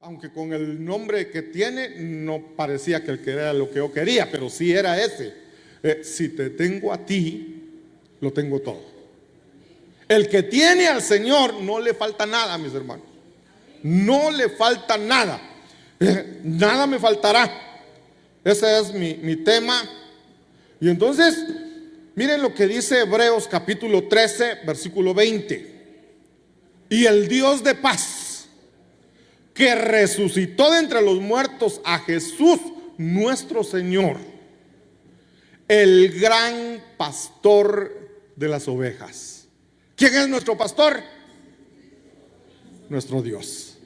aunque con el nombre que tiene no parecía que era lo que yo quería, pero sí era ese. Si te tengo a ti, lo tengo todo. El que tiene al Señor no le falta nada, mis hermanos. No le falta nada. Nada me faltará. Ese es mi tema. Y entonces, miren lo que dice Hebreos capítulo 13, versículo 20. Y el Dios de paz, que resucitó de entre los muertos a Jesús nuestro Señor, el gran pastor de las ovejas. ¿Quién es nuestro pastor? Nuestro Dios.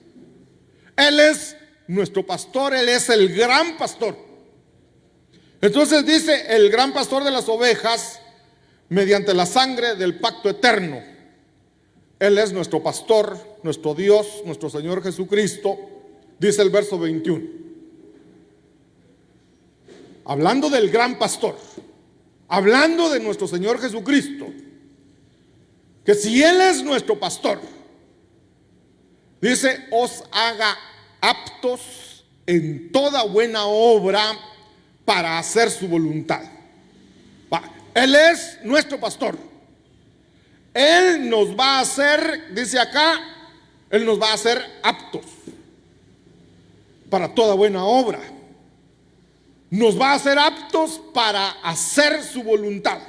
Él es nuestro pastor, Él es el gran pastor. Entonces dice, el gran pastor de las ovejas, mediante la sangre del pacto eterno. Él es nuestro pastor, nuestro Dios, nuestro Señor Jesucristo. Dice el verso 21. Hablando del gran pastor, hablando de nuestro Señor Jesucristo, que si Él es nuestro pastor, dice, os haga aptos en toda buena obra para hacer su voluntad. Él es nuestro pastor. Él nos va a hacer, dice acá, Él nos va a hacer aptos para toda buena obra. Nos va a hacer aptos para hacer su voluntad,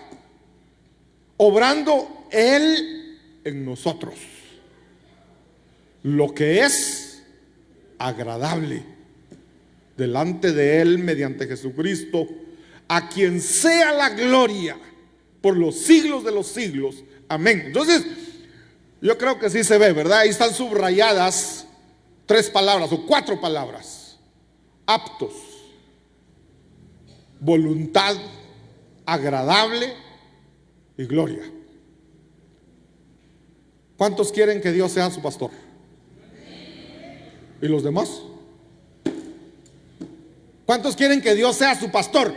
obrando Él en nosotros lo que es agradable delante de Él mediante Jesucristo, a quien sea la gloria por los siglos de los siglos. Amén. Entonces, yo creo que sí se ve, ¿verdad? Ahí están subrayadas 3 palabras o 4 palabras: aptos, voluntad, agradable y gloria. ¿Cuántos quieren que Dios sea su pastor? ¿Y los demás? ¿Cuántos quieren que Dios sea su pastor?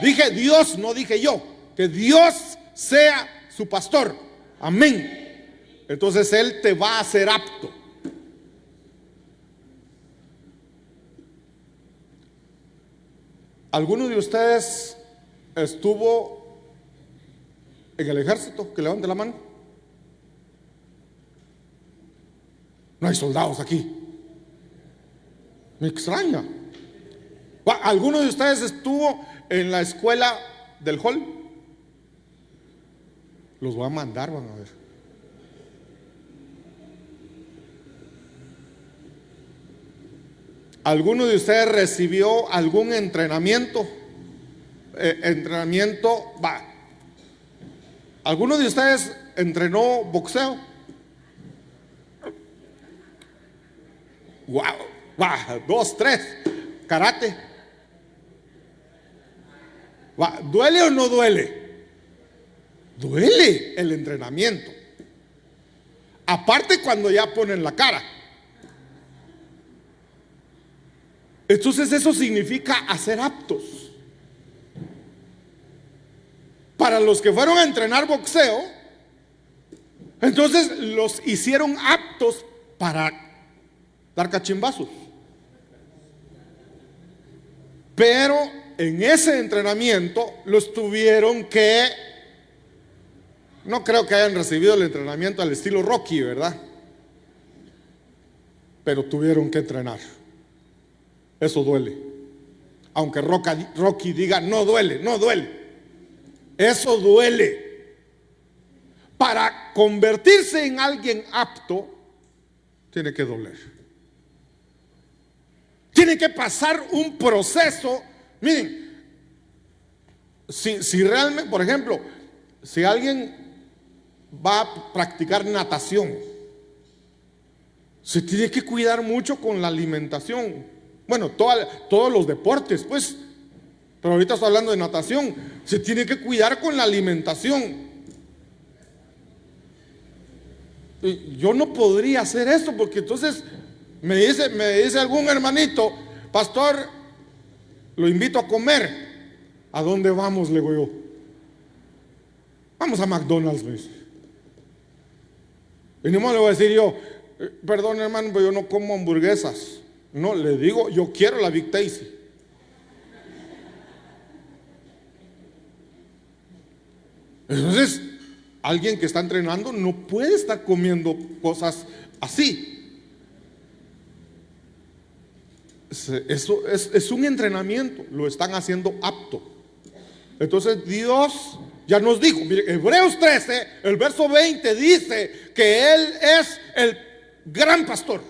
Dije Dios, no dije yo. Que Dios sea su pastor. Amén. Entonces Él te va a hacer apto. ¿Alguno de ustedes estuvo en el ejército? Que levante la mano. No hay soldados aquí. Me extraña. ¿Alguno de ustedes estuvo en la escuela del hall? Los voy a mandar, van a ver. ¿Alguno de ustedes recibió algún entrenamiento? ¿Alguno de ustedes entrenó boxeo? Wow, 2, 3. Karate. ¿Duele o no duele? Duele el entrenamiento. Aparte cuando ya ponen la cara. Entonces eso significa hacer aptos. Para los que fueron a entrenar boxeo, entonces los hicieron aptos para dar cachimbazos. Pero en ese entrenamiento los tuvieron que, no creo que hayan recibido el entrenamiento al estilo Rocky, ¿verdad? Pero tuvieron que entrenar. Eso duele. Aunque Rocky diga no duele, no duele. Eso duele. Para convertirse en alguien apto, tiene que doler. Tiene que pasar un proceso. Miren, si realmente, por ejemplo, si alguien va a practicar natación, se tiene que cuidar mucho con la alimentación. Bueno, todos los deportes, pues, pero ahorita estoy hablando de natación. Se tiene que cuidar con la alimentación. Y yo no podría hacer eso, porque entonces me dice algún hermanito: pastor, lo invito a comer. ¿A dónde vamos? Le digo yo. Vamos a McDonald's, me dice. Y no me le voy a decir yo, Perdón, hermano, pero yo no como hamburguesas. No, le digo, yo quiero la Big Tasty. Entonces, alguien que está entrenando no puede estar comiendo cosas así. Eso es un entrenamiento, lo están haciendo apto. Entonces Dios ya nos dijo, mire, Hebreos 13, el verso 20 dice que Él es el gran pastor.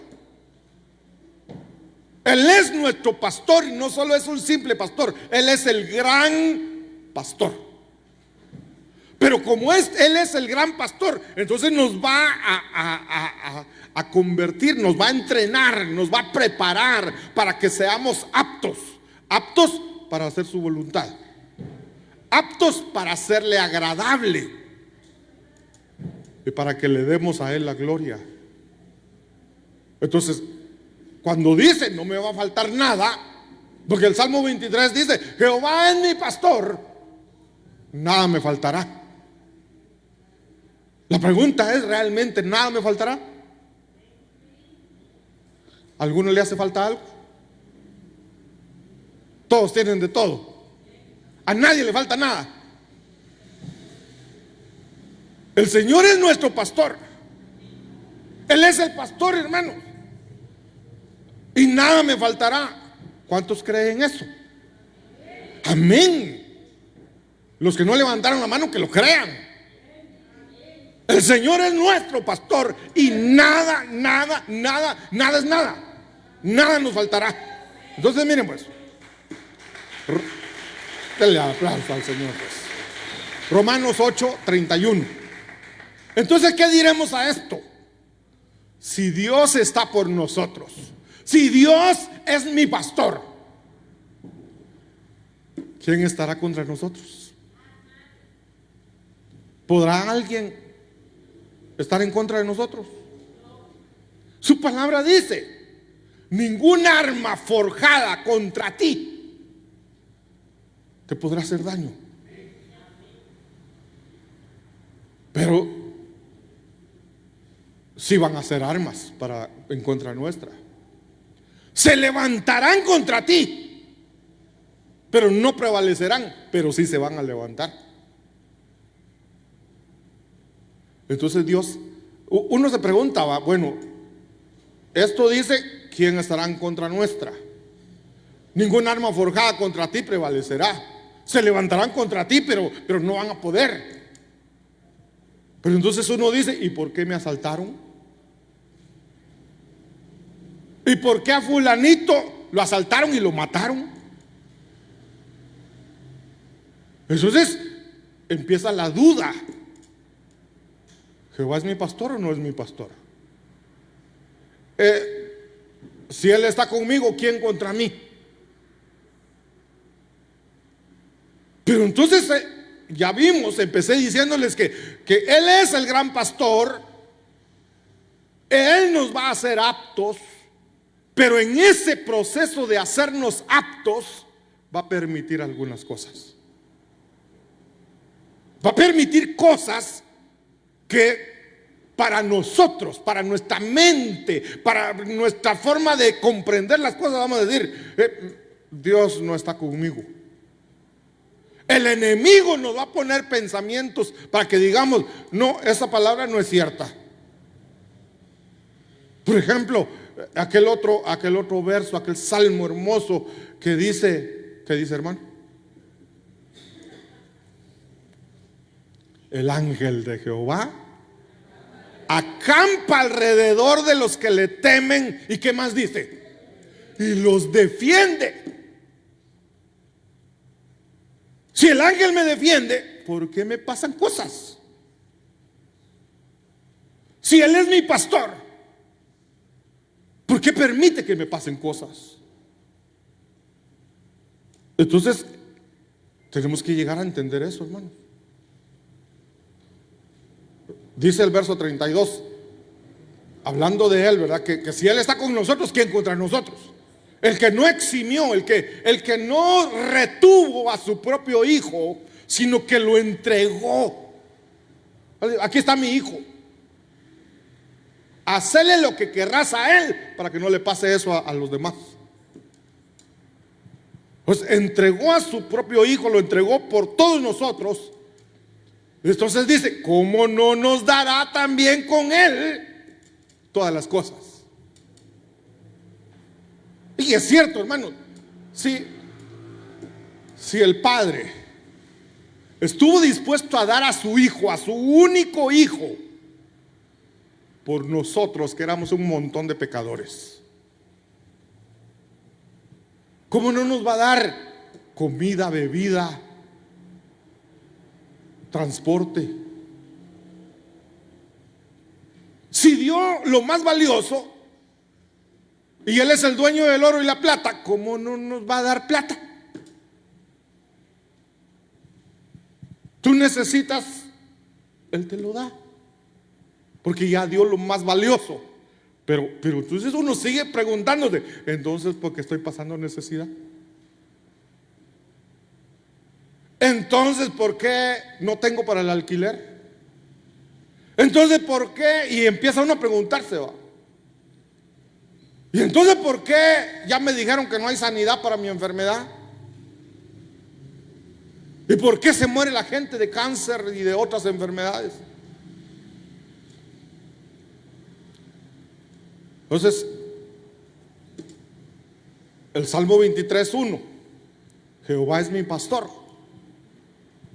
Él es nuestro pastor y no solo es un simple pastor, Él es el gran pastor. Pero como Él es el gran pastor, entonces nos va a convertir, nos va a entrenar, nos va a preparar para que seamos aptos para hacer su voluntad, aptos para hacerle agradable y para que le demos a Él la gloria. Entonces, cuando dice no me va a faltar nada, porque el Salmo 23 dice, Jehová es mi pastor, nada me faltará. La pregunta es, ¿realmente nada me faltará? ¿A alguno le hace falta algo? Todos tienen de todo. A nadie le falta nada. El Señor es nuestro pastor. Él es el pastor, hermano. Y nada me faltará. ¿Cuántos creen eso? Amén. Los que no levantaron la mano, que lo crean. El Señor es nuestro pastor y nada es nada. Nada nos faltará. Entonces miren pues, denle aplauso al Señor pues. Romanos 8:31. Entonces, ¿qué diremos a esto? Si Dios está por nosotros, si Dios es mi pastor, ¿quién estará contra nosotros? ¿Podrá alguien estar en contra de nosotros? Su palabra dice, ningún arma forjada contra ti te podrá hacer daño. Pero sí van a ser armas en contra nuestra. Se levantarán contra ti, pero no prevalecerán, pero sí se van a levantar. Entonces Dios, uno se preguntaba, bueno, esto dice, ¿quién estará en contra nuestra? Ningún arma forjada contra ti prevalecerá. Se levantarán contra ti, pero no van a poder. Pero entonces uno dice, ¿y por qué me asaltaron? ¿Y por qué a fulanito lo asaltaron y lo mataron? Entonces empieza la duda. ¿Jehová es mi pastor o no es mi pastor? Si Él está conmigo, ¿quién contra mí? Pero entonces ya vimos, empecé diciéndoles que Él es el gran pastor. Él nos va a hacer aptos, pero en ese proceso de hacernos aptos va a permitir algunas cosas. Va a permitir cosas que para nosotros, para nuestra mente, para nuestra forma de comprender las cosas, vamos a decir, Dios no está conmigo. El enemigo nos va a poner pensamientos para que digamos, no, esa palabra no es cierta. Por ejemplo, aquel otro verso, aquel salmo hermoso que dice, ¿qué dice, hermano? El ángel de Jehová acampa alrededor de los que le temen. ¿Y qué más dice? Y los defiende. Si el ángel me defiende, ¿por qué me pasan cosas? Si Él es mi pastor, ¿por qué permite que me pasen cosas? Entonces tenemos que llegar a entender eso, hermano. Dice el verso 32, hablando de Él, ¿verdad? Que si Él está con nosotros, ¿quién contra nosotros? El que no eximió, el que no retuvo a su propio hijo, sino que lo entregó. Aquí está mi hijo. Hacele lo que querrás a él para que no le pase eso a los demás. Pues entregó a su propio hijo, lo entregó por todos nosotros. Entonces dice, ¿cómo no nos dará también con él todas las cosas? Y es cierto, hermano, si el Padre estuvo dispuesto a dar a su hijo, a su único hijo, por nosotros que éramos un montón de pecadores, ¿cómo no nos va a dar comida, bebida, transporte? Si dio lo más valioso y Él es el dueño del oro y la plata, ¿cómo no nos va a dar plata? Tú necesitas, Él te lo da, porque ya dio lo más valioso. Pero entonces uno sigue preguntándose, entonces, ¿por qué estoy pasando necesidad? Entonces, ¿por qué no tengo para el alquiler? Entonces, ¿por qué? Y empieza uno a preguntarse, ¿va? Y entonces, ¿por qué ya me dijeron que no hay sanidad para mi enfermedad? ¿Y por qué se muere la gente de cáncer y de otras enfermedades? Entonces, el Salmo 23:1, Jehová es mi pastor,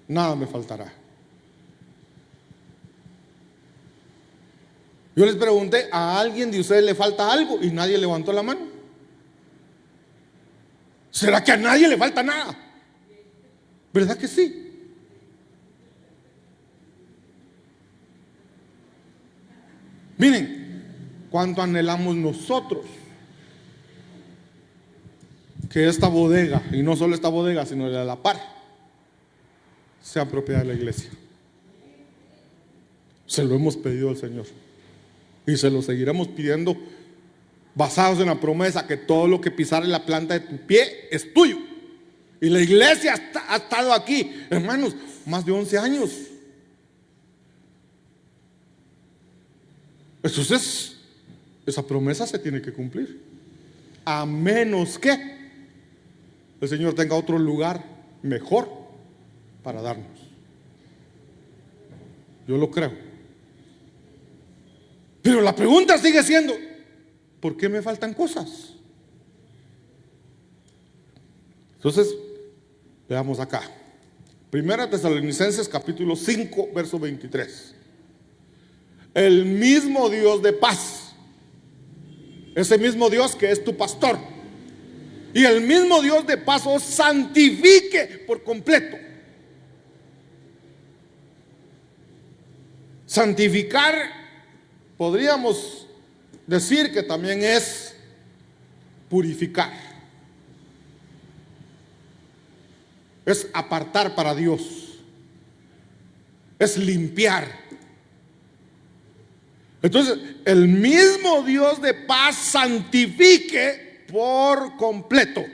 nada me faltará. Yo les pregunté, ¿a alguien de ustedes le falta algo? Y nadie levantó la mano. ¿Será que a nadie le falta nada? ¿Verdad que sí? Miren, cuánto anhelamos nosotros que esta bodega, y no solo esta bodega, sino la de la par, sea propiedad de la iglesia. Se lo hemos pedido al Señor y se lo seguiremos pidiendo, basados en la promesa que todo lo que pisare la planta de tu pie es tuyo. Y la iglesia ha estado aquí, hermanos, más de 11 años. Entonces, esa promesa se tiene que cumplir, a menos que el Señor tenga otro lugar mejor para darnos. Yo lo creo. Pero la pregunta sigue siendo, ¿por qué me faltan cosas? Entonces, veamos acá. Primera Tesalonicenses capítulo 5, verso 23. El mismo Dios de paz, ese mismo Dios que es tu pastor, y el mismo Dios de paz os santifique por completo. Santificar, podríamos decir que también es purificar, es apartar para Dios, es limpiar. Entonces, el mismo Dios de paz santifique por completo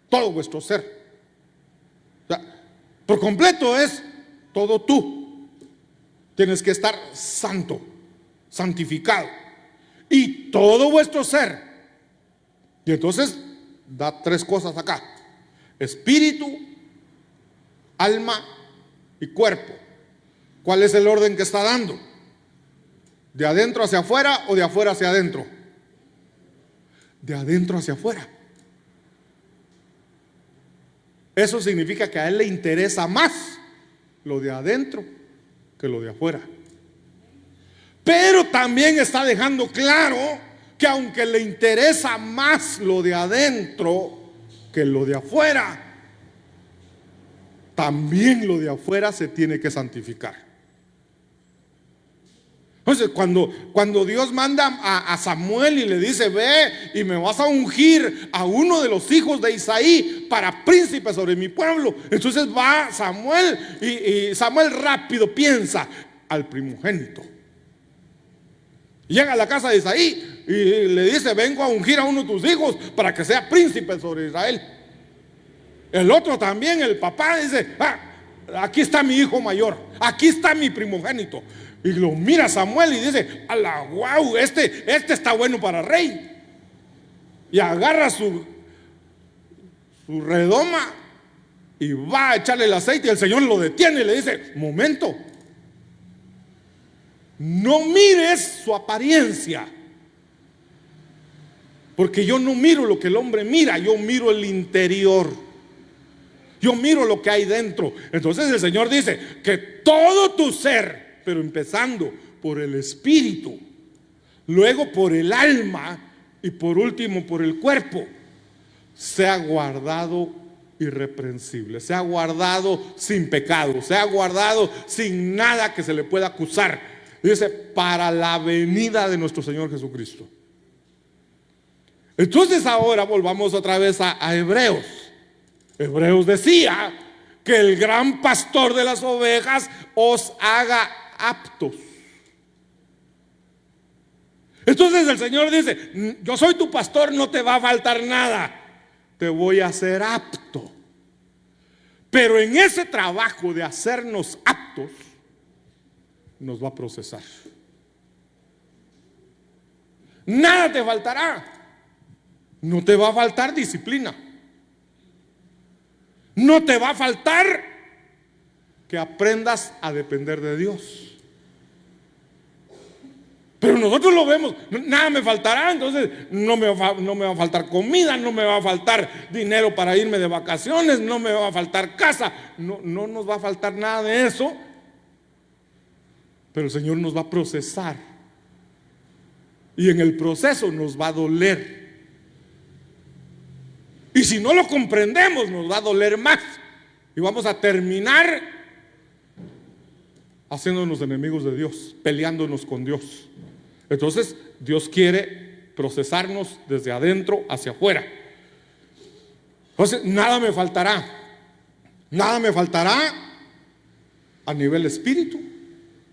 todo vuestro ser. O sea, por completo es todo tú. Tienes que estar santo, santificado, y todo vuestro ser. Y entonces da 3 cosas acá: espíritu, alma y cuerpo. ¿Cuál es el orden que está dando? ¿De adentro hacia afuera o de afuera hacia adentro? De adentro hacia afuera. Eso significa que a él le interesa más lo de adentro que lo de afuera. Pero también está dejando claro que aunque le interesa más lo de adentro que lo de afuera, también lo de afuera se tiene que santificar. Entonces, cuando Dios manda a Samuel y le dice, ve y me vas a ungir a uno de los hijos de Isaí para príncipe sobre mi pueblo, entonces va Samuel y Samuel rápido piensa al primogénito. Llega a la casa de Isaí y le dice, vengo a ungir a uno de tus hijos para que sea príncipe sobre Israel. El otro también, el papá, dice, aquí está mi hijo mayor, aquí está mi primogénito. Y lo mira Samuel y dice: a la guau, este está bueno para rey. Y agarra su redoma y va a echarle el aceite, y el Señor lo detiene y le dice: momento, no mires su apariencia, porque yo no miro lo que el hombre mira, yo miro el interior, yo miro lo que hay dentro. Entonces el Señor dice que todo tu ser, pero empezando por el espíritu, luego por el alma y por último por el cuerpo, sea guardado irreprensible, sea guardado sin pecado, sea guardado sin nada que se le pueda acusar. Dice: para la venida de nuestro Señor Jesucristo. Entonces ahora volvamos otra vez a Hebreos. Hebreos decía que el gran pastor de las ovejas os haga aptos. Entonces el Señor dice: yo soy tu pastor, no te va a faltar nada, te voy a hacer apto. Pero en ese trabajo de hacernos aptos, nos va a procesar. Nada te faltará. No te va a faltar disciplina. No te va a faltar que aprendas a depender de Dios. Pero nosotros lo vemos: nada me faltará, entonces no me va a faltar comida, no me va a faltar dinero para irme de vacaciones, no me va a faltar casa. No nos va a faltar nada de eso. Pero el Señor nos va a procesar, y en el proceso nos va a doler. Y si no lo comprendemos, nos va a doler más, y vamos a terminar haciéndonos enemigos de Dios, peleándonos con Dios. Entonces Dios quiere procesarnos desde adentro hacia afuera. Entonces nada me faltará. Nada me faltará a nivel espíritu,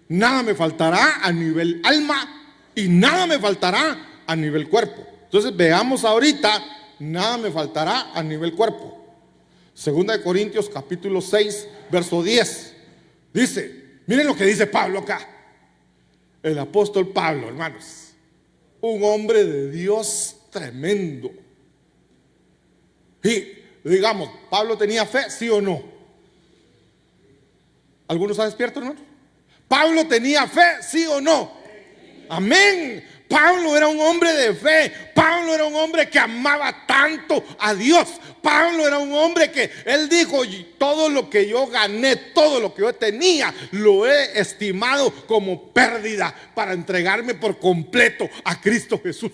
nada me faltará a nivel alma, y nada me faltará a nivel cuerpo. Entonces veamos ahorita: nada me faltará a nivel cuerpo. Segunda de Corintios capítulo 6 verso 10 dice, miren lo que dice Pablo acá. El apóstol Pablo, hermanos, un hombre de Dios tremendo. Y digamos, ¿Pablo tenía fe, sí o no? ¿Algunos están despiertos, hermanos? ¿Pablo tenía fe, sí o no? Amén. Pablo era un hombre de fe. Pablo era un hombre que amaba tanto a Dios. Pablo era un hombre que él dijo: todo lo que yo gané, todo lo que yo tenía, lo he estimado como pérdida para entregarme por completo a Cristo Jesús.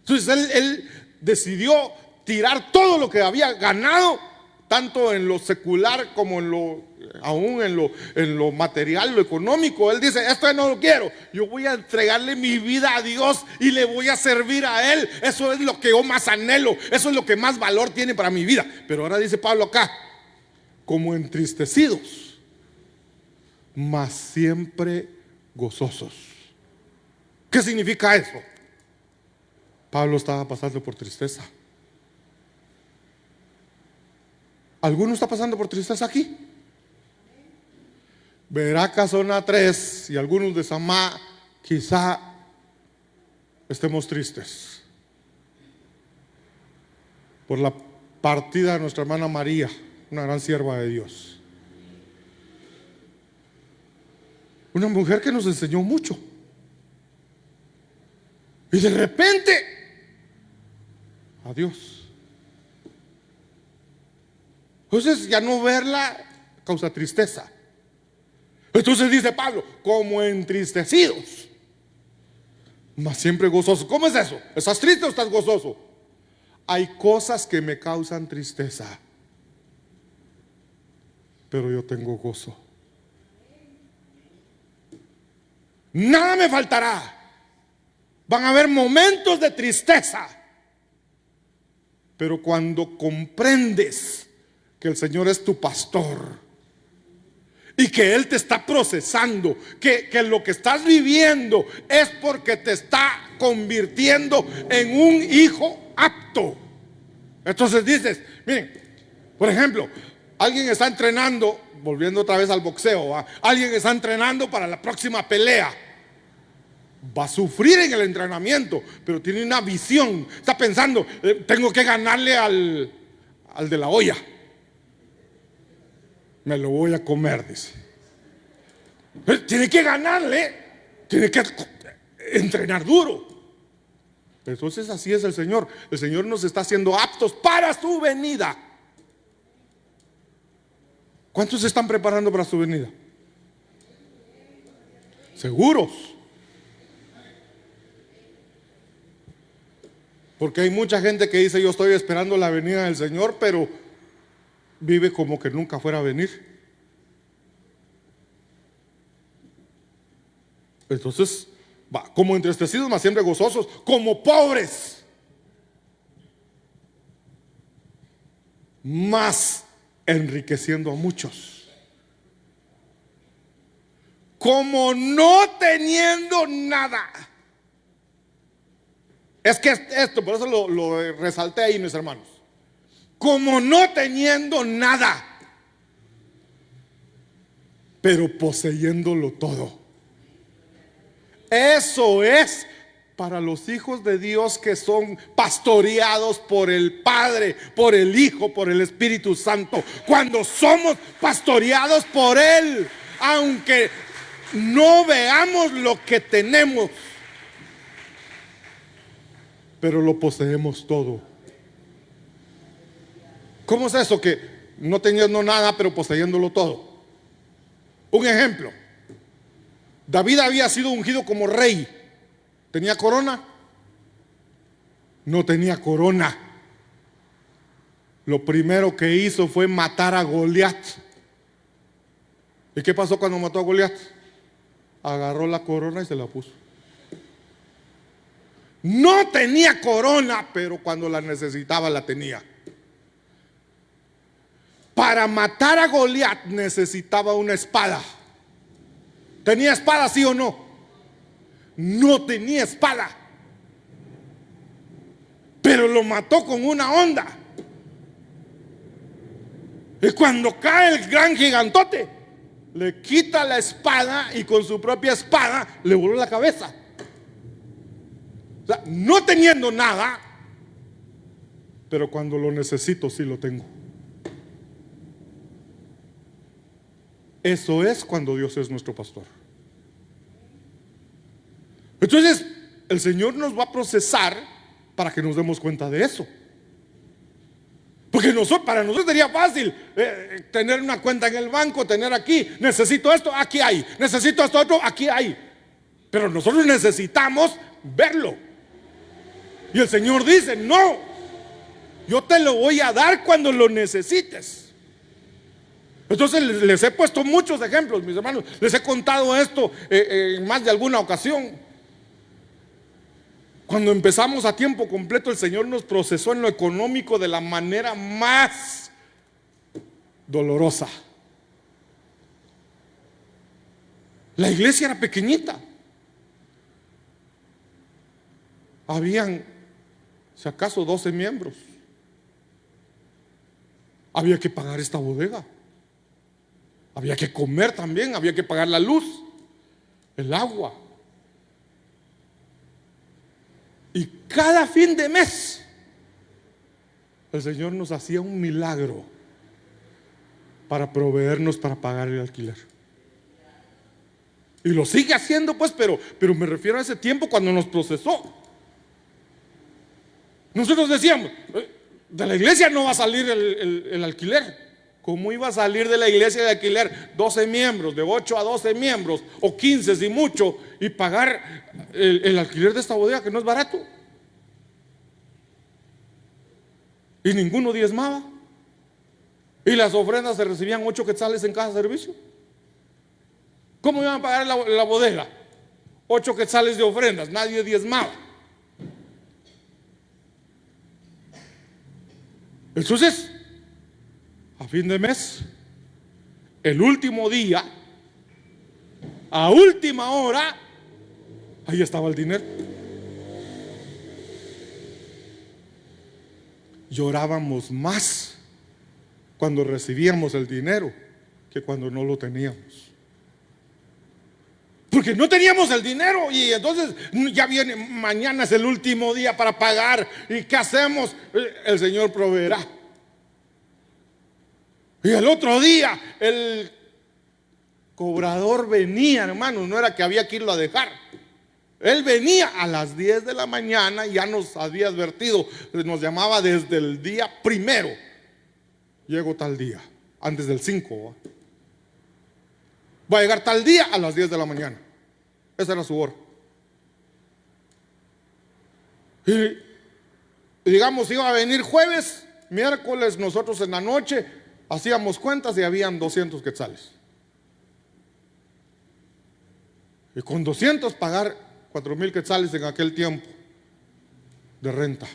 Entonces él decidió tirar todo lo que había ganado, tanto en lo secular como aún en lo material, lo económico. Él dice: esto no lo quiero, yo voy a entregarle mi vida a Dios y le voy a servir a Él. Eso es lo que yo más anhelo, eso es lo que más valor tiene para mi vida. Pero ahora dice Pablo acá: como entristecidos, mas siempre gozosos. ¿Qué significa eso? Pablo estaba pasando por tristeza. ¿Alguno está pasando por tristeza aquí? Veraca, zona 3 y algunos de Samá, quizá estemos tristes por la partida de nuestra hermana María, una gran sierva de Dios, una mujer que nos enseñó mucho, y de repente adiós. Entonces ya no verla causa tristeza. Entonces dice Pablo: como entristecidos, mas siempre gozosos. ¿Cómo es eso? ¿Estás triste o estás gozoso? Hay cosas que me causan tristeza, pero yo tengo gozo. Nada me faltará. Van a haber momentos de tristeza, pero cuando comprendes que el Señor es tu pastor y que Él te está procesando, que lo que estás viviendo es porque te está convirtiendo en un hijo apto. Entonces dices: miren, por ejemplo, Alguien está entrenando, volviendo otra vez al boxeo, ¿va? Alguien está entrenando para la próxima pelea. Va a sufrir en el entrenamiento, pero tiene una visión. Está pensando, tengo que ganarle al de la olla. Me lo voy a comer, dice. Tiene que ganarle, tiene que entrenar duro. Entonces así es el Señor. El Señor nos está haciendo aptos para su venida. ¿Cuántos se están preparando para su venida? Seguros. Porque hay mucha gente que dice: yo estoy esperando la venida del Señor, pero vive como que nunca fuera a venir. Entonces, como entristecidos, mas siempre gozosos, como pobres, mas enriqueciendo a muchos, como no teniendo nada. Es que esto, por eso lo resalté ahí, mis hermanos. Como no teniendo nada, pero poseyéndolo todo. Eso es para los hijos de Dios que son pastoreados por el Padre, por el Hijo, por el Espíritu Santo. Cuando somos pastoreados por Él, aunque no veamos lo que tenemos, pero lo poseemos todo. ¿Cómo es eso que no teniendo nada pero poseyéndolo todo? Un ejemplo: David había sido ungido como rey. ¿Tenía corona? No tenía corona. Lo primero que hizo fue matar a Goliat. ¿Y qué pasó cuando mató a Goliat? Agarró la corona y se la puso. No tenía corona, pero cuando la necesitaba la tenía. Para matar a Goliat necesitaba una espada. ¿Tenía espada, sí o no? No tenía espada, pero lo mató con una onda. Y cuando cae el gran gigantote, le quita la espada y con su propia espada le voló la cabeza. O sea, no teniendo nada, pero cuando lo necesito sí lo tengo. Eso es cuando Dios es nuestro pastor. Entonces el Señor nos va a procesar para que nos demos cuenta de eso. Porque para nosotros sería fácil tener una cuenta en el banco, tener aquí, necesito esto, aquí hay, necesito esto otro, aquí hay. Pero nosotros necesitamos verlo. Y el Señor dice: no, yo te lo voy a dar cuando lo necesites. Entonces les he puesto muchos ejemplos, mis hermanos. Les he contado esto en más de alguna ocasión. Cuando empezamos a tiempo completo, el Señor nos procesó en lo económico de la manera más dolorosa. La iglesia era pequeñita. Habían, si acaso, 12 miembros. Había que pagar esta bodega. Había que comer también, había que pagar la luz, el agua. Y cada fin de mes el Señor nos hacía un milagro para proveernos para pagar el alquiler. Y lo sigue haciendo, pues, pero me refiero a ese tiempo cuando nos procesó. Nosotros decíamos: de la iglesia no va a salir el alquiler. ¿Cómo iba a salir de la iglesia de alquiler 12 miembros, de 8 a 12 miembros, o 15 si mucho, y pagar el alquiler de esta bodega que no es barato? Y ninguno diezmaba. Y las ofrendas se recibían 8 quetzales en cada servicio. ¿Cómo iban a pagar la bodega? 8 quetzales de ofrendas, nadie diezmaba. Entonces, a fin de mes, el último día, a última hora, ahí estaba el dinero. Llorábamos más cuando recibíamos el dinero que cuando no lo teníamos. Porque no teníamos el dinero y entonces ya viene, mañana es el último día para pagar. ¿Y qué hacemos? El Señor proveerá. Y el otro día el cobrador venía, hermanos, no era que había que irlo a dejar. Él venía a las 10 de la mañana, ya nos había advertido, nos llamaba desde el día primero. Llego tal día, antes del 5. Va a llegar tal día a las 10 de la mañana. Esa era su hora. Y digamos, iba a venir jueves, miércoles, nosotros en la noche hacíamos cuentas y habían 200 quetzales. Y con 200 pagar 4,000 quetzales en aquel tiempo de renta.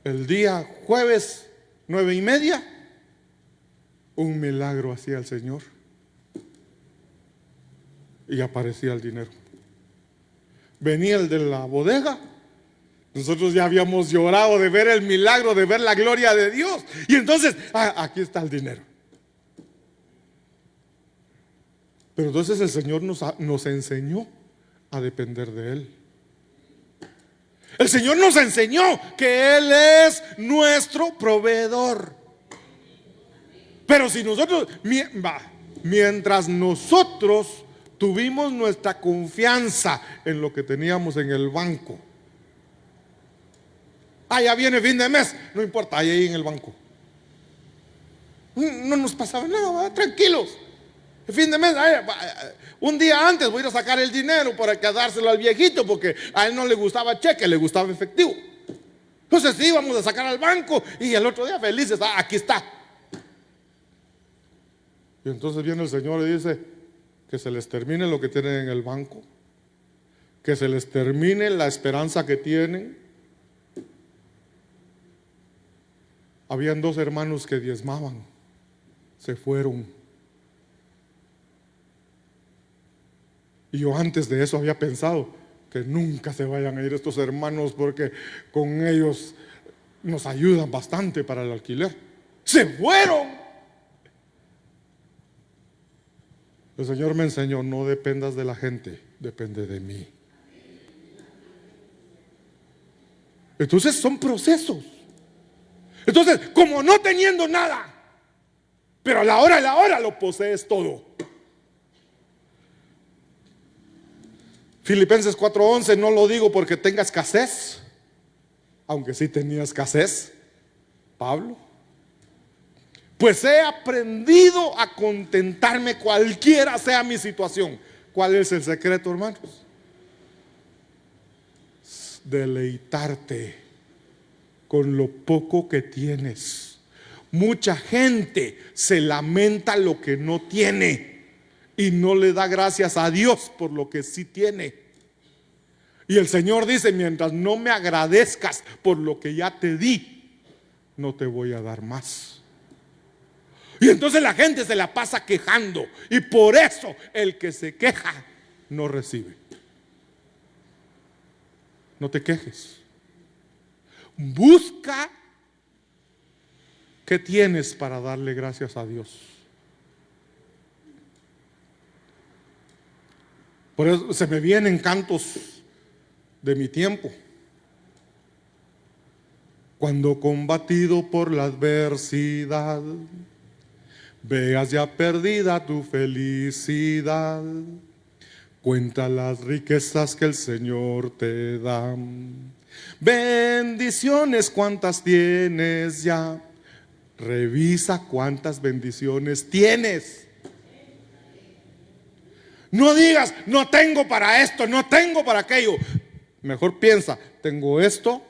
El día jueves 9:30, un milagro hacía el Señor y aparecía el dinero. Venía el de la bodega. Nosotros ya habíamos llorado de ver el milagro, de ver la gloria de Dios. Y entonces, aquí está el dinero. Pero entonces el Señor nos enseñó a depender de Él. El Señor nos enseñó que Él es nuestro proveedor. Pero si nosotros, mientras nosotros tuvimos nuestra confianza en lo que teníamos en el banco, ya viene fin de mes, no importa, ahí en el banco. No nos pasaba nada, tranquilos. El fin de mes, un día antes voy a ir a sacar el dinero para dárselo al viejito, porque a él no le gustaba cheque, le gustaba efectivo. Entonces íbamos a sacar al banco y el otro día felices, aquí está. Y entonces viene el Señor y dice que se les termine lo que tienen en el banco, que se les termine la esperanza que tienen. Habían 2 hermanos que diezmaban, se fueron. Y yo antes de eso había pensado que nunca se vayan a ir estos hermanos, porque con ellos nos ayudan bastante para el alquiler. Se fueron. El Señor me enseñó: no dependas de la gente, depende de mí. Entonces son procesos. Entonces, como no teniendo nada, pero a la hora lo posees todo. Filipenses 4:11, no lo digo porque tenga escasez, aunque sí tenía escasez Pablo, pues he aprendido a contentarme cualquiera sea mi situación. ¿Cuál es el secreto, hermanos? Deleitarte con lo poco que tienes. Mucha gente se lamenta lo que no tiene y no le da gracias a Dios por lo que sí tiene. Y el Señor dice: mientras no me agradezcas por lo que ya te di, no te voy a dar más. Y entonces la gente se la pasa quejando, y por eso el que se queja no recibe. No te quejes. Busca qué tienes para darle gracias a Dios. Por eso se me vienen cantos de mi tiempo. Cuando combatido por la adversidad, veas ya perdida tu felicidad, cuenta las riquezas que el Señor te da. Bendiciones cuántas tienes ya. Revisa cuántas bendiciones tienes. No digas: no tengo para esto, no tengo para aquello. Mejor piensa: tengo esto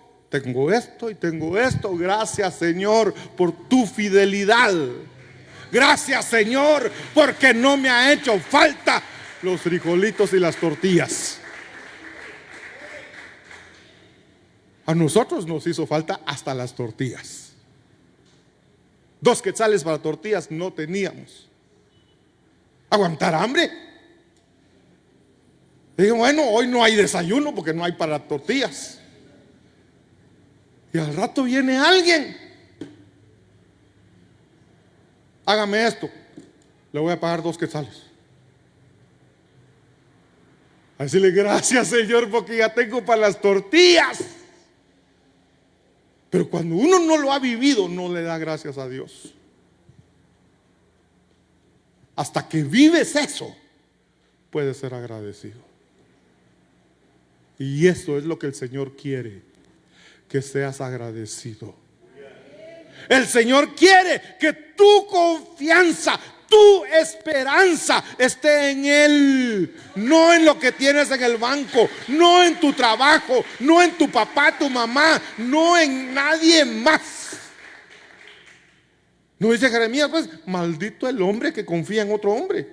y tengo esto. Gracias, Señor, por tu fidelidad. Gracias, Señor, porque no me ha hecho falta los frijolitos y las tortillas. A nosotros nos hizo falta hasta las tortillas. 2 quetzales para tortillas no teníamos. ¿Aguantar hambre? Dije: bueno, hoy no hay desayuno porque no hay para tortillas. Y al rato viene alguien. Hágame esto, le voy a pagar 2 quetzales. A decirle: gracias, Señor, porque ya tengo para las tortillas. Pero cuando uno no lo ha vivido, no le da gracias a Dios. Hasta que vives eso, puedes ser agradecido. Y eso es lo que el Señor quiere, que seas agradecido. El Señor quiere que tu confianza, tu esperanza esté en Él, no en lo que tienes en el banco, no en tu trabajo, no en tu papá, tu mamá, no en nadie más. No dice Jeremías, pues, maldito el hombre que confía en otro hombre.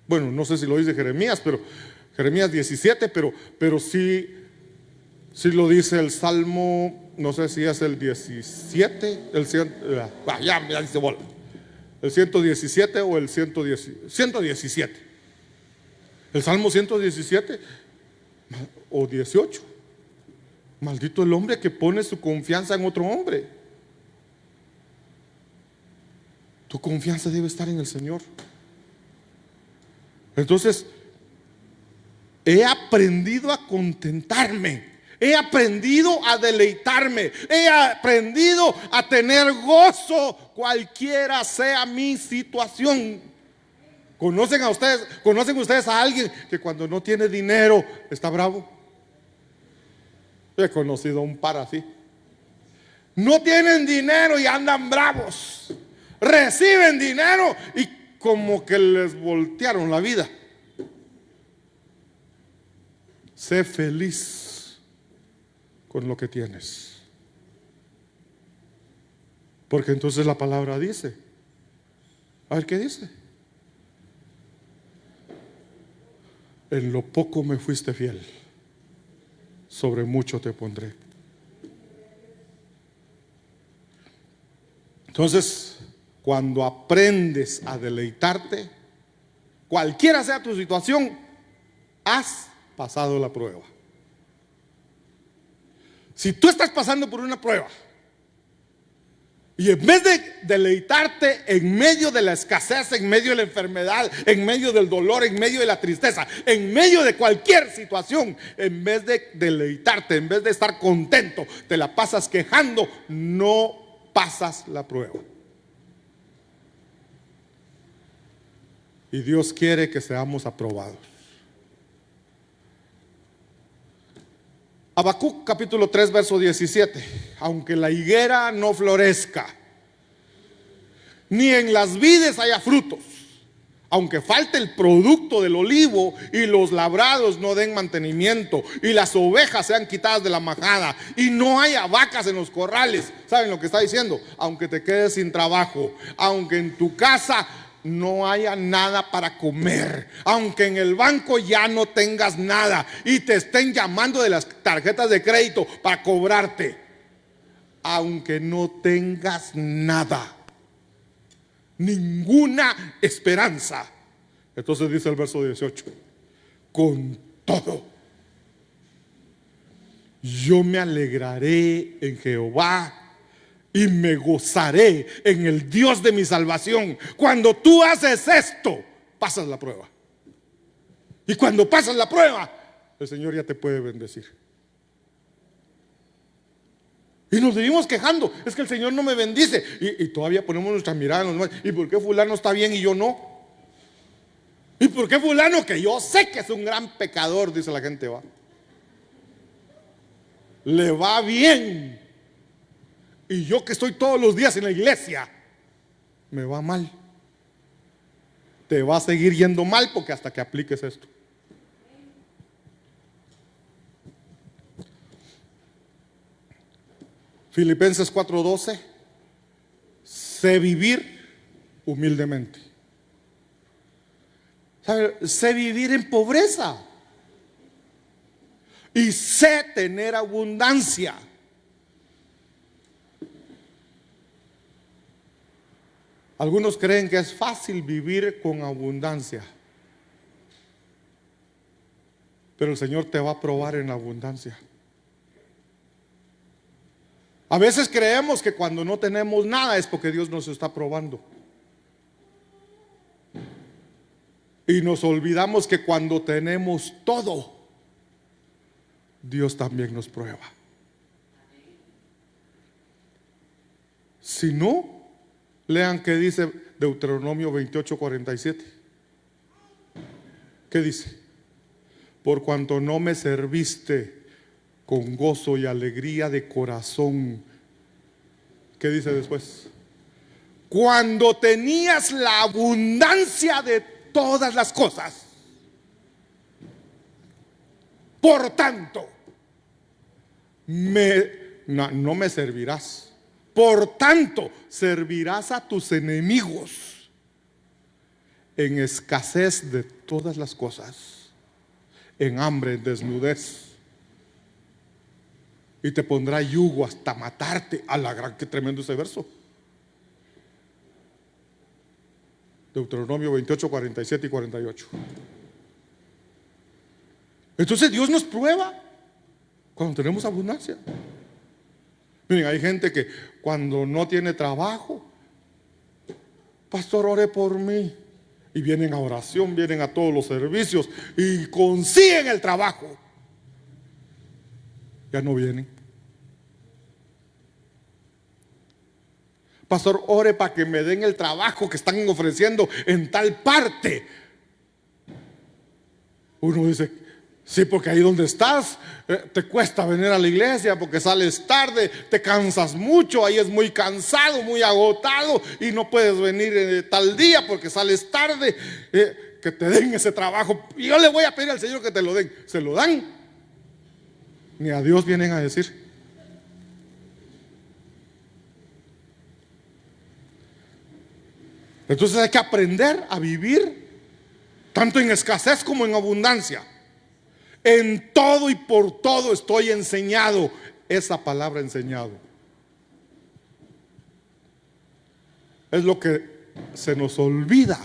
Bueno, no sé si lo dice Jeremías, pero Jeremías 17, pero sí lo dice el Salmo. No sé si es el 17, el 117 o el 117. El Salmo 117 o 18. Maldito el hombre que pone su confianza en otro hombre. Tu confianza debe estar en el Señor. Entonces, he aprendido a contentarme. He aprendido a deleitarme. He aprendido a tener gozo cualquiera sea mi situación. ¿Conocen ustedes a alguien que cuando no tiene dinero está bravo? He conocido a un par así. No tienen dinero y andan bravos. Reciben dinero y como que les voltearon la vida. Sé feliz con lo que tienes, porque entonces la palabra dice, a ver qué dice: en lo poco me fuiste fiel, sobre mucho te pondré. Entonces, cuando aprendes a deleitarte, cualquiera sea tu situación, has pasado la prueba. Si tú estás pasando por una prueba y en vez de deleitarte en medio de la escasez, en medio de la enfermedad, en medio del dolor, en medio de la tristeza, en medio de cualquier situación, en vez de deleitarte, en vez de estar contento, te la pasas quejando, no pasas la prueba. Y Dios quiere que seamos aprobados. Habacuc capítulo 3 verso 17: aunque la higuera no florezca, ni en las vides haya frutos, aunque falte el producto del olivo y los labrados no den mantenimiento y las ovejas sean quitadas de la majada y no haya vacas en los corrales. ¿Saben lo que está diciendo? Aunque te quedes sin trabajo, aunque en tu casa no haya nada para comer, aunque en el banco ya no tengas nada y te estén llamando de las tarjetas de crédito para cobrarte, aunque no tengas nada, ninguna esperanza, entonces dice el verso 18: con todo yo me alegraré en Jehová y me gozaré en el Dios de mi salvación. Cuando tú haces esto, pasas la prueba. Y cuando pasas la prueba, el Señor ya te puede bendecir. Y nos seguimos quejando: es que el Señor no me bendice. Y todavía ponemos nuestra mirada en los demás. ¿Y por qué fulano está bien y yo no? ¿Y por qué fulano, que yo sé que es un gran pecador, dice la gente, le va bien? Y yo que estoy todos los días en la iglesia, me va mal. Te va a seguir yendo mal porque hasta que apliques esto. Filipenses 4:12: sé vivir humildemente. ¿Sabe? Sé vivir en pobreza y sé tener abundancia. Algunos creen que es fácil vivir con abundancia, pero el Señor te va a probar en la abundancia. A veces creemos que cuando no tenemos nada es porque Dios nos está probando. Y nos olvidamos que cuando tenemos todo, Dios también nos prueba. Si no, lean qué dice Deuteronomio 28:47. ¿Qué dice? Por cuanto no me serviste con gozo y alegría de corazón. ¿Qué dice después? Cuando tenías la abundancia de todas las cosas. Por tanto, no me servirás. Por tanto, servirás a tus enemigos en escasez de todas las cosas, en hambre, en desnudez. Y te pondrá yugo hasta matarte. A la gran, qué tremendo ese verso. Deuteronomio 28, 47 y 48. Entonces Dios nos prueba cuando tenemos abundancia. Miren, hay gente que cuando no tiene trabajo, pastor, ore por mí. Y vienen a oración, vienen a todos los servicios y consiguen el trabajo. Ya no vienen. Pastor, ore para que me den el trabajo que están ofreciendo en tal parte. Uno dice, sí, porque ahí donde estás te cuesta venir a la iglesia porque sales tarde, te cansas mucho, ahí es muy cansado, muy agotado y no puedes venir tal día porque sales tarde. Que te den ese trabajo. Y yo le voy a pedir al Señor que te lo den. ¿Se lo dan? Ni a Dios vienen a decir. Entonces hay que aprender a vivir tanto en escasez como en abundancia. En todo y por todo estoy enseñado. Esa palabra enseñado es lo que se nos olvida,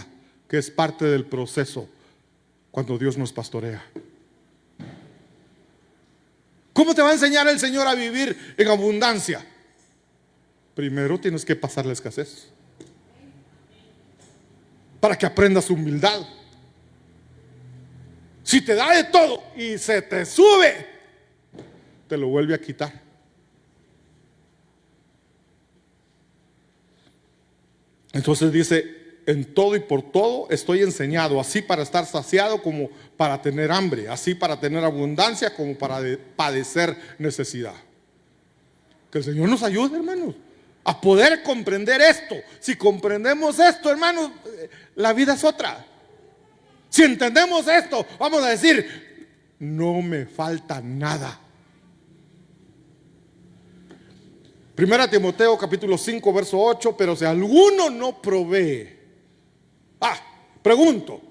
que es parte del proceso cuando Dios nos pastorea. ¿Cómo te va a enseñar el Señor a vivir en abundancia? Primero tienes que pasar la escasez, para que aprendas humildad. Si te da de todo y se te sube, te lo vuelve a quitar. Entonces dice, en todo y por todo estoy enseñado, así para estar saciado como para tener hambre, así para tener abundancia como para padecer necesidad. Que el Señor nos ayude, hermanos, a poder comprender esto. Si comprendemos esto, hermanos, la vida es otra. Si entendemos esto, vamos a decir, no me falta nada. Primera Timoteo capítulo 5 verso 8. Pero si alguno no provee, pregunto,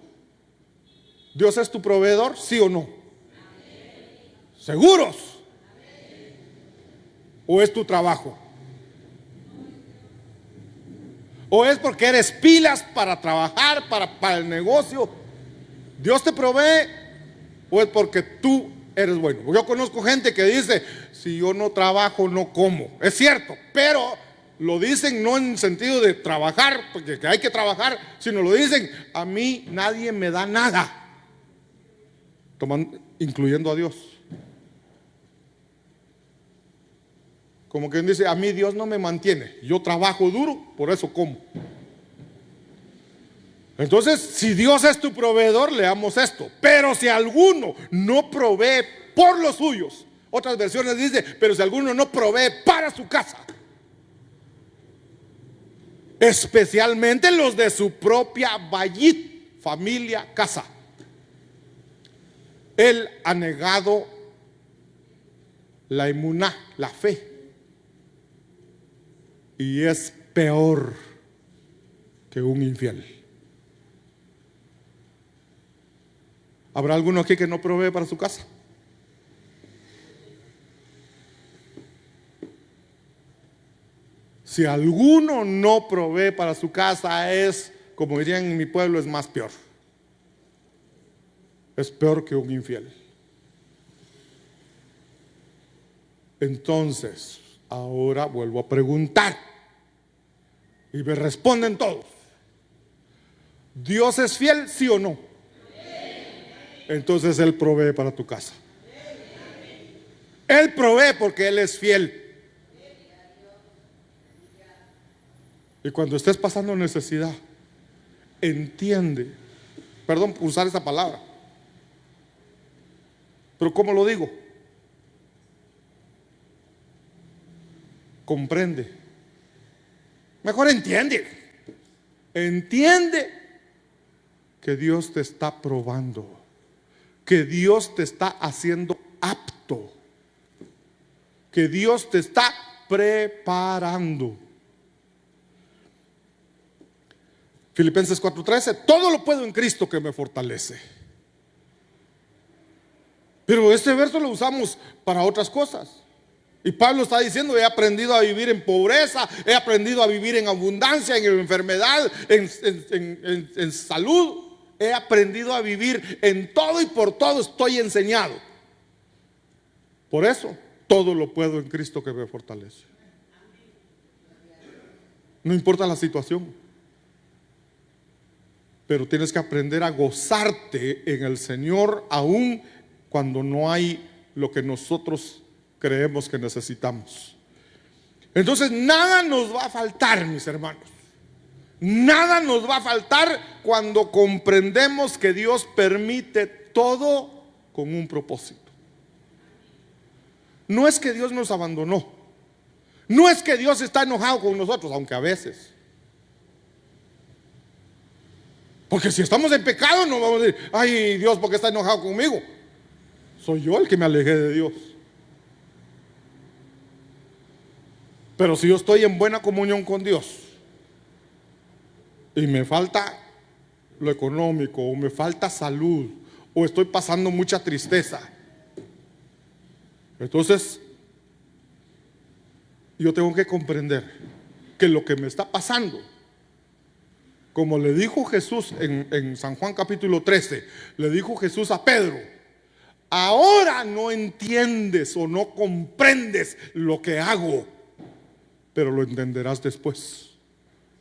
¿Dios es tu proveedor? ¿Sí o no? ¿Seguros? ¿O es tu trabajo? ¿O es porque eres pilas para trabajar, para el negocio? ¿Dios te provee o es porque tú eres bueno? Yo conozco gente que dice, si yo no trabajo no como. Es cierto, pero lo dicen no en sentido de trabajar, porque hay que trabajar, sino lo dicen, a mí nadie me da nada, incluyendo a Dios. Como quien dice, a mí Dios no me mantiene, yo trabajo duro, por eso como. Entonces, si Dios es tu proveedor, leamos esto. Pero si alguno no provee por los suyos, otras versiones dice, pero si alguno no provee para su casa, especialmente los de su propia bayit, familia, casa, él ha negado la emuná, la fe, y es peor que un infiel. ¿Habrá alguno aquí que no provee para su casa? Si alguno no provee para su casa, es, como dirían en mi pueblo, es más peor. Es peor que un infiel. Entonces, Ahora vuelvo a preguntar y me responden todos. ¿Dios es fiel, sí o no? Entonces Él provee para tu casa. Él provee porque Él es fiel. Y cuando estés pasando necesidad, entiende, perdón por usar esa palabra, pero ¿cómo lo digo? Comprende. Mejor entiende. Entiende que Dios te está probando, que Dios te está haciendo apto, que Dios te está preparando. Filipenses 4:13, todo lo puedo en Cristo que me fortalece. Pero este verso lo usamos para otras cosas. Y Pablo está diciendo, he aprendido a vivir en pobreza, he aprendido a vivir en abundancia, en enfermedad, en salud. He aprendido a vivir en todo y por todo estoy enseñado. Por eso, todo lo puedo en Cristo que me fortalece. No importa la situación, pero tienes que aprender a gozarte en el Señor aún cuando no hay lo que nosotros creemos que necesitamos. Entonces nada nos va a faltar, mis hermanos. Nada nos va a faltar cuando comprendemos que Dios permite todo con un propósito. No es que Dios nos abandonó. No es que Dios está enojado con nosotros, aunque a veces. Porque si estamos en pecado no vamos a decir, ay Dios, ¿por qué está enojado conmigo? Soy yo el que me alejé de Dios. Pero si yo estoy en buena comunión con Dios y me falta lo económico, o me falta salud, o estoy pasando mucha tristeza, entonces yo tengo que comprender que lo que me está pasando, como le dijo Jesús en San Juan capítulo 13, le dijo Jesús a Pedro, ahora no entiendes o no comprendes lo que hago, pero lo entenderás después.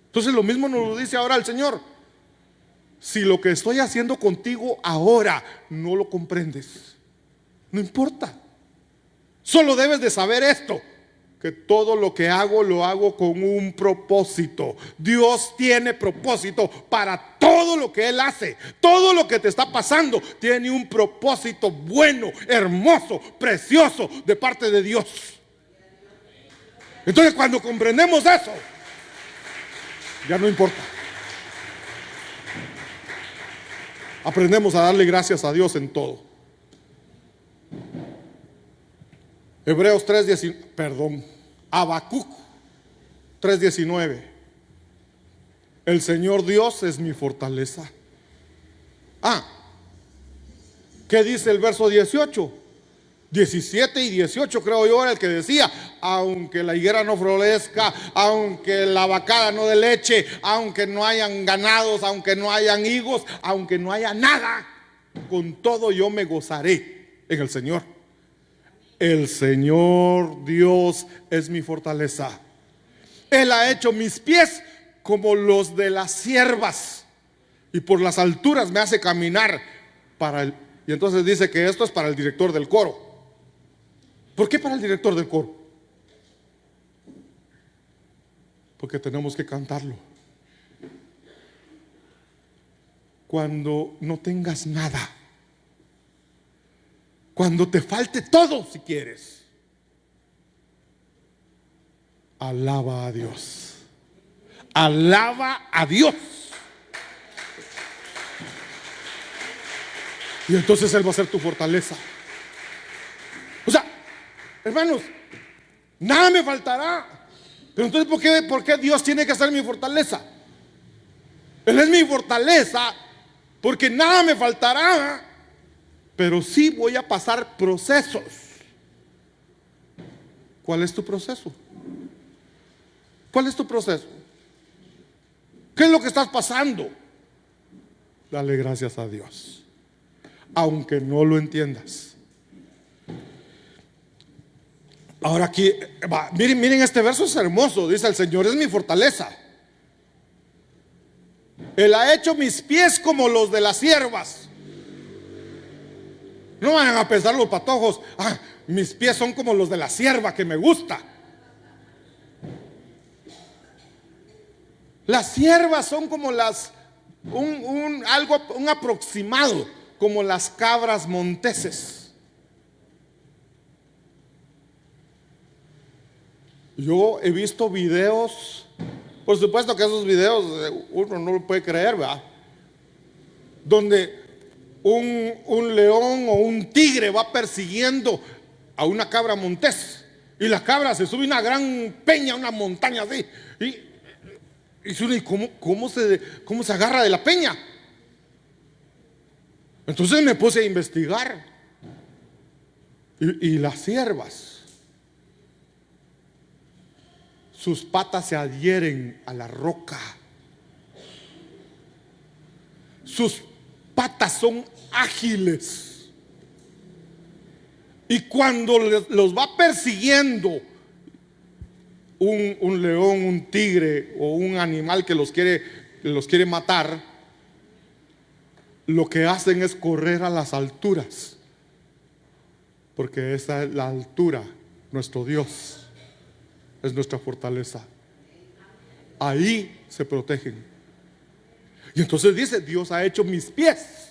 Entonces lo mismo nos lo dice ahora el Señor. Si lo que estoy haciendo contigo ahora no lo comprendes, no importa. Solo debes de saber esto, que todo lo que hago lo hago con un propósito. Dios tiene propósito para todo lo que Él hace. Todo lo que te está pasando tiene un propósito bueno, hermoso, precioso de parte de Dios. Entonces cuando comprendemos eso, ya no importa. Aprendemos a darle gracias a Dios en todo. Hebreos 3:19, Habacuc 3:19. El Señor Dios es mi fortaleza. ¿Qué dice el verso 18? 17 y 18 creo yo era el que decía, aunque la higuera no florezca, aunque la vacada no dé leche, aunque no hayan ganados, aunque no hayan higos, aunque no haya nada, con todo yo me gozaré en el Señor. El Señor Dios es mi fortaleza. Él ha hecho mis pies como los de las ciervas y por las alturas me hace caminar para él. Y entonces dice que esto es para el director del coro. ¿Por qué para el director del coro? Porque tenemos que cantarlo. Cuando no tengas nada, cuando te falte todo, si quieres, alaba a Dios. Alaba a Dios. Y entonces Él va a ser tu fortaleza. O sea, hermanos, nada me faltará. Pero entonces, ¿por qué Dios tiene que ser mi fortaleza? Él es mi fortaleza porque nada me faltará, pero sí voy a pasar procesos. ¿Cuál es tu proceso? ¿Cuál es tu proceso? ¿Qué es lo que estás pasando? Dale gracias a Dios, aunque no lo entiendas. Ahora aquí, miren, este verso es hermoso. Dice: el Señor es mi fortaleza. Él ha hecho mis pies como los de las siervas. No vayan a pensar los patojos: mis pies son como los de la sierva que me gusta. Las siervas son como un aproximado, como las cabras monteses. Yo he visto videos, por supuesto que esos videos uno no lo puede creer, ¿verdad? Donde un león o un tigre va persiguiendo a una cabra montés, y la cabra se sube una gran peña, una montaña así, y ¿cómo se agarra de la peña? Entonces me puse a investigar, y las siervas, sus patas se adhieren a la roca. Sus patas son ágiles. Y cuando los va persiguiendo un león, un tigre o un animal que los quiere matar, lo que hacen es correr a las alturas, porque esa es la altura. Nuestro Dios es nuestra fortaleza. Ahí se protegen. Y entonces dice: Dios ha hecho mis pies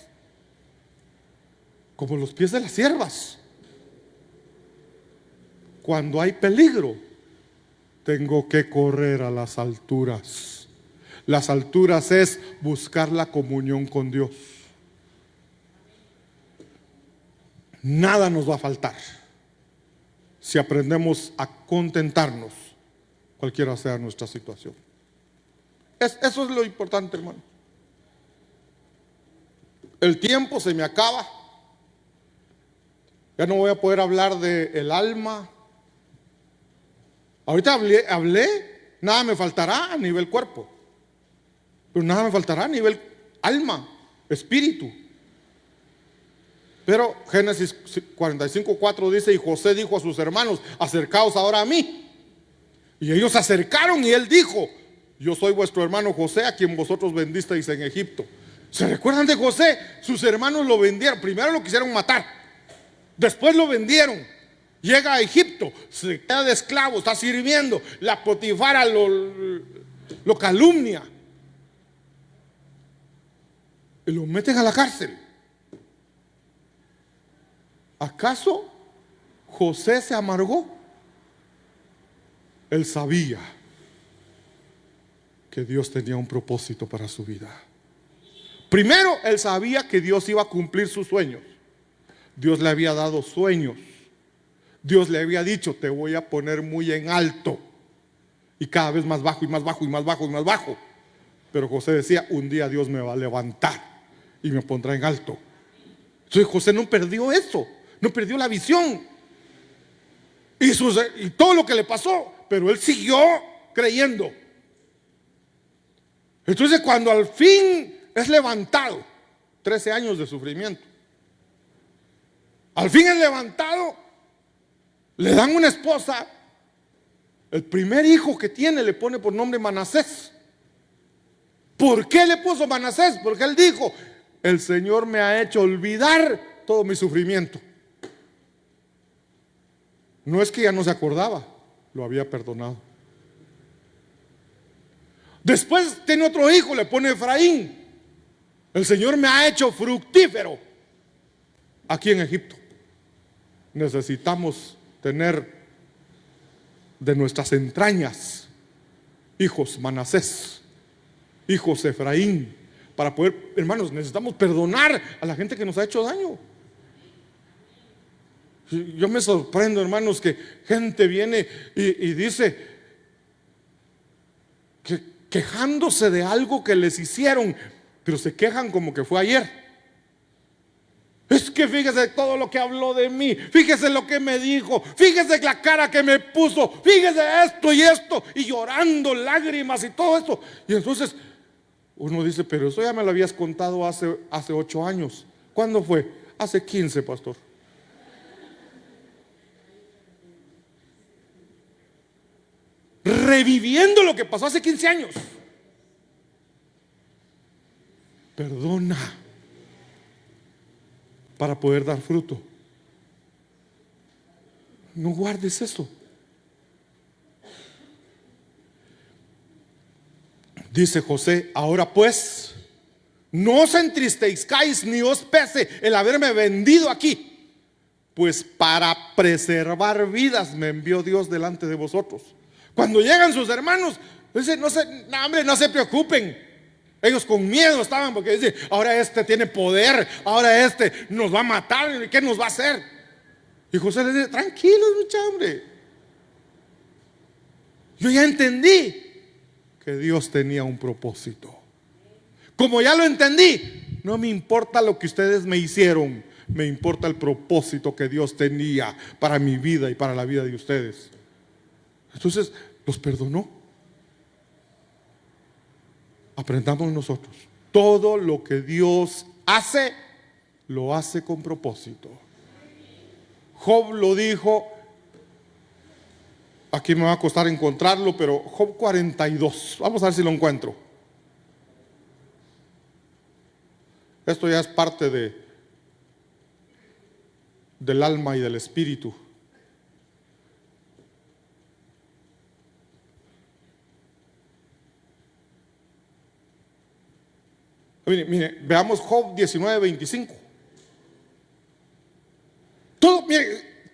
como los pies de las siervas. Cuando hay peligro, tengo que correr a las alturas. Las alturas es buscar la comunión con Dios. Nada nos va a faltar si aprendemos a contentarnos, cualquiera sea nuestra situación. Eso es lo importante, hermano. El tiempo se me acaba. Ya no voy a poder hablar del alma. Ahorita hablé, nada me faltará a nivel cuerpo, pero nada me faltará a nivel alma, espíritu. Pero Génesis 45:4 dice: y José dijo a sus hermanos: acercaos ahora a mí. Y ellos se acercaron, y él dijo: yo soy vuestro hermano José, a quien vosotros vendisteis en Egipto. ¿Se recuerdan de José? Sus hermanos lo vendieron. Primero lo quisieron matar, después lo vendieron. Llega a Egipto, se queda de esclavo, está sirviendo. La Potifara lo calumnia y lo meten a la cárcel. ¿Acaso José se amargó? Él sabía que Dios tenía un propósito para su vida. Primero, él sabía que Dios iba a cumplir sus sueños. Dios le había dado sueños. Dios le había dicho: te voy a poner muy en alto, y cada vez más bajo y más bajo y más bajo y más bajo. Pero José decía: un día Dios me va a levantar y me pondrá en alto. Entonces José no perdió eso, no perdió la visión y todo lo que le pasó, pero él siguió creyendo. Entonces, cuando al fin es levantado, 13 años de sufrimiento, al fin es levantado, le dan una esposa. El primer hijo que tiene le pone por nombre Manasés. ¿Por qué le puso Manasés? Porque él dijo: el Señor me ha hecho olvidar todo mi sufrimiento. No es que ya no se acordaba, lo había perdonado. Después tiene otro hijo, le pone Efraín. El Señor me ha hecho fructífero aquí en Egipto. Necesitamos tener de nuestras entrañas hijos Manasés, hijos Efraín, para poder, hermanos, necesitamos perdonar a la gente que nos ha hecho daño. Yo me sorprendo, hermanos, que gente viene y dice, quejándose de algo que les hicieron, pero se quejan como que fue ayer. Es que fíjese todo lo que habló de mí, fíjese lo que me dijo, fíjese la cara que me puso, fíjese esto y esto, y llorando, lágrimas y todo esto. Y entonces uno dice: pero eso ya me lo habías contado hace 8 años. ¿Cuándo fue? Hace 15, pastor. reviviendo lo que pasó hace 15 años. Perdona para poder dar fruto. No guardes eso. Dice José: ahora pues, no os entristezcáis ni os pese el haberme vendido aquí, pues para preservar vidas me envió Dios delante de vosotros. Cuando llegan sus hermanos, dice: no se preocupen. Ellos con miedo estaban, porque dice: ahora este tiene poder, ahora este nos va a matar, ¿qué nos va a hacer? Y José les dice: tranquilos, mucha hombre, yo ya entendí que Dios tenía un propósito. Como ya lo entendí, no me importa lo que ustedes me hicieron, me importa el propósito que Dios tenía para mi vida y para la vida de ustedes. Entonces los perdonó. Aprendamos nosotros: todo lo que Dios hace, lo hace con propósito. Job lo dijo, aquí me va a costar encontrarlo, pero Job 42, vamos a ver si lo encuentro. Esto ya es parte del alma y del espíritu. Mire, veamos Job 19:25.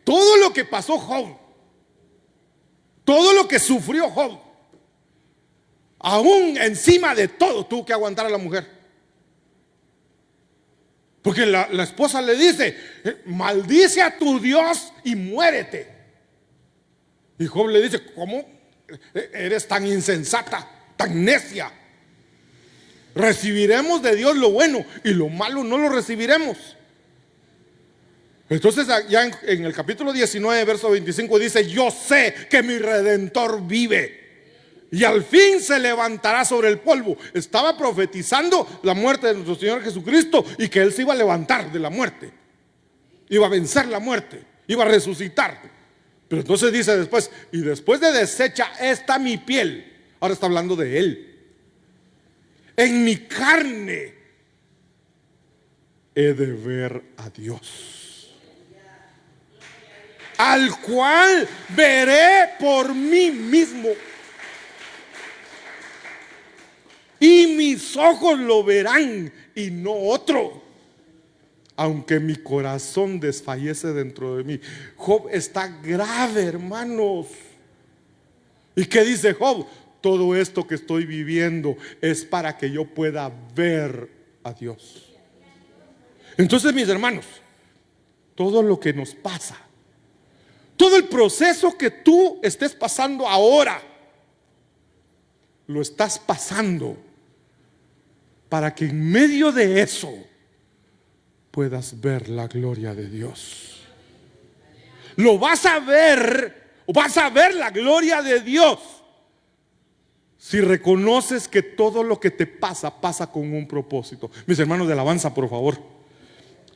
Todo lo que pasó Job, todo lo que sufrió Job, aún encima de todo tuvo que aguantar a la mujer. Porque la esposa le dice: maldice a tu Dios y muérete. Y Job le dice: ¿cómo eres tan insensata, tan necia? Recibiremos de Dios lo bueno y lo malo no lo recibiremos. Entonces ya en el capítulo 19 verso 25 dice: yo sé que mi Redentor vive y al fin se levantará sobre el polvo. Estaba profetizando la muerte de nuestro Señor Jesucristo y que Él se iba a levantar de la muerte, iba a vencer la muerte, iba a resucitar. Pero entonces dice después: y después de deshecha esta mi piel, ahora está hablando de Él, en mi carne he de ver a Dios, al cual veré por mí mismo, y mis ojos lo verán y no otro, aunque mi corazón desfallece dentro de mí. Job está grave, hermanos. ¿Y qué dice Job? Todo esto que estoy viviendo es para que yo pueda ver a Dios. Entonces, mis hermanos, todo lo que nos pasa, todo el proceso que tú estés pasando ahora, lo estás pasando para que en medio de eso puedas ver la gloria de Dios. Lo vas a ver la gloria de Dios si reconoces que todo lo que te pasa, pasa con un propósito. Mis hermanos de alabanza, por favor,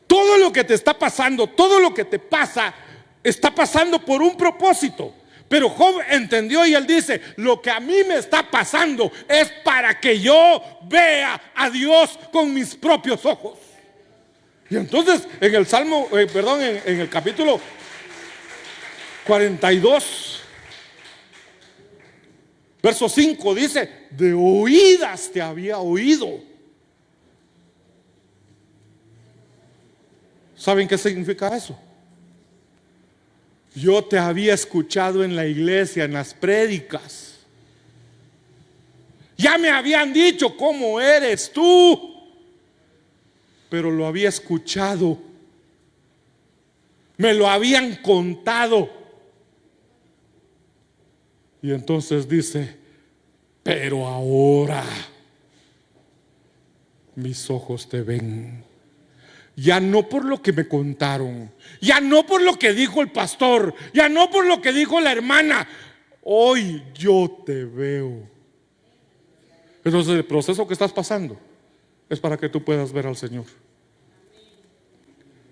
todo lo que te está pasando, todo lo que te pasa, está pasando por un propósito. Pero Job entendió y él dice: lo que a mí me está pasando es para que yo vea a Dios con mis propios ojos. Y entonces en el Salmo, en el capítulo 42, verso 5 dice: de oídas te había oído. ¿Saben qué significa eso? Yo te había escuchado en la iglesia, en las prédicas. Ya me habían dicho cómo eres tú, pero lo había escuchado, me lo habían contado. Y entonces dice: pero ahora mis ojos te ven. Ya no por lo que me contaron, ya no por lo que dijo el pastor, ya no por lo que dijo la hermana. Hoy yo te veo. Entonces el proceso que estás pasando es para que tú puedas ver al Señor,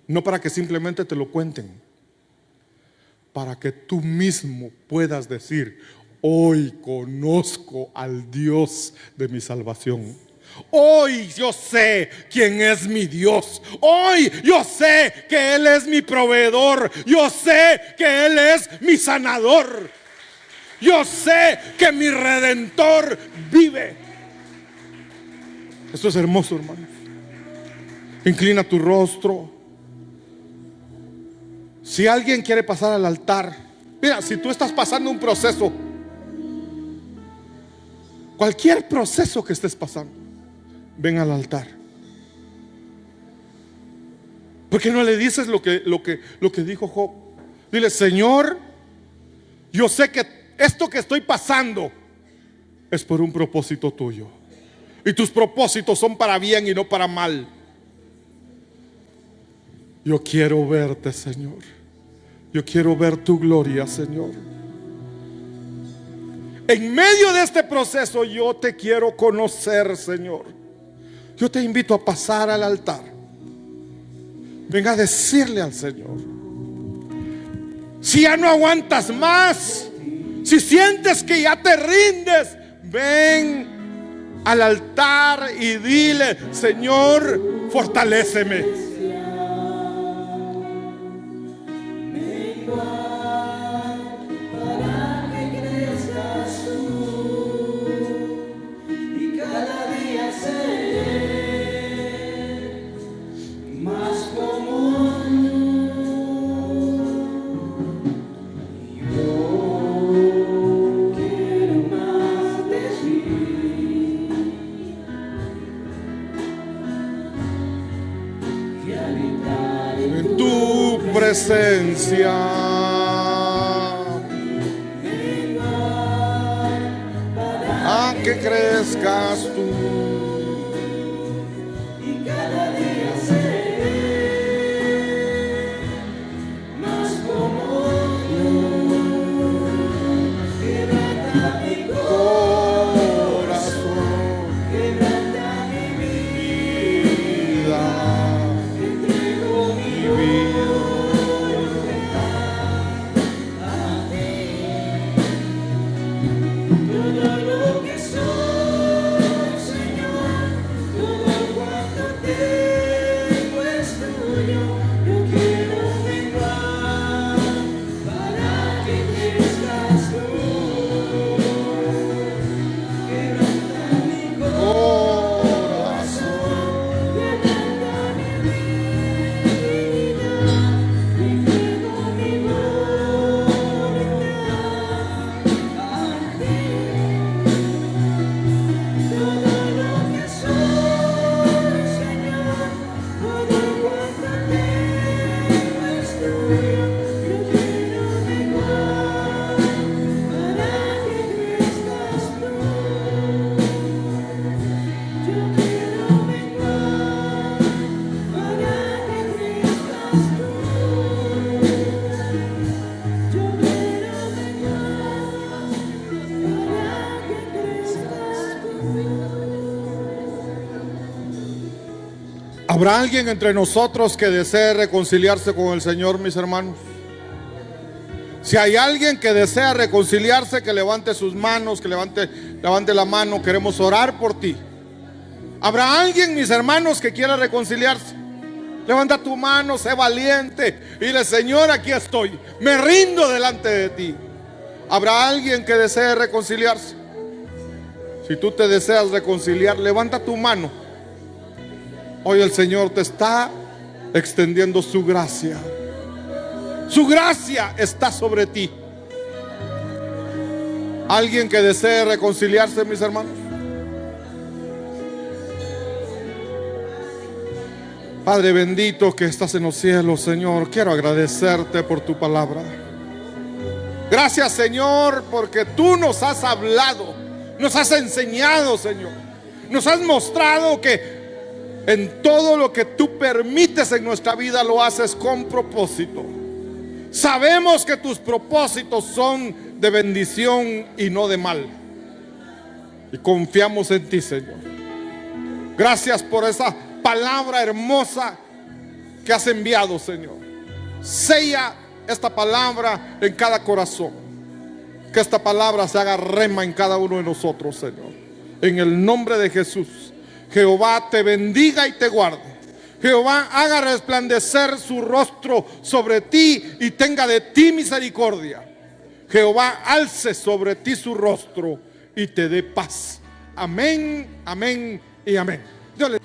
no para que simplemente te lo cuenten, para que tú mismo puedas decir: Hoy conozco al Dios de mi salvación. Hoy yo sé quién es mi Dios. Hoy yo sé que Él es mi proveedor. Yo sé que Él es mi sanador. Yo sé que mi Redentor vive. Esto es hermoso, hermano. Inclina tu rostro. Si alguien quiere pasar al altar, mira, si tú estás pasando un proceso, cualquier proceso que estés pasando, ven al altar. ¿Por qué no le dices lo que dijo Job? Dile: Señor, yo sé que esto que estoy pasando es por un propósito tuyo, y tus propósitos son para bien y no para mal. Yo quiero verte, Señor. Yo quiero ver tu gloria, Señor. En medio de este proceso yo te quiero conocer, Señor. Yo te invito a pasar al altar. Venga a decirle al Señor. Si ya no aguantas más, si sientes que ya te rindes, ven al altar y dile: Señor, fortaléceme. En tu presencia a que crezcas tú. Y cada día seré más como tú. Quebranta mi corazón, quebranta mi vida. ¿Habrá alguien entre nosotros que desee reconciliarse con el Señor, mis hermanos? Si hay alguien que desea reconciliarse, que levante sus manos, que levante la mano. Queremos orar por ti. ¿Habrá alguien, mis hermanos, que quiera reconciliarse? Levanta tu mano, sé valiente y dile: Señor, aquí estoy, me rindo delante de ti. ¿Habrá alguien que desee reconciliarse? Si tú te deseas reconciliar, levanta tu mano. Hoy el Señor te está extendiendo su gracia. Su gracia está sobre ti. ¿Alguien que desee reconciliarse, mis hermanos? Padre bendito que estás en los cielos, Señor, quiero agradecerte por tu palabra. Gracias, Señor, porque tú nos has hablado, nos has enseñado, Señor. Nos has mostrado que en todo lo que tú permites en nuestra vida lo haces con propósito. Sabemos que tus propósitos son de bendición y no de mal. Y confiamos en ti, Señor. Gracias por esa palabra hermosa que has enviado, Señor. Sella esta palabra en cada corazón. Que esta palabra se haga rema en cada uno de nosotros, Señor. En el nombre de Jesús. Jehová te bendiga y te guarde. Jehová haga resplandecer su rostro sobre ti y tenga de ti misericordia. Jehová alce sobre ti su rostro y te dé paz. Amén, amén y amén. Dios le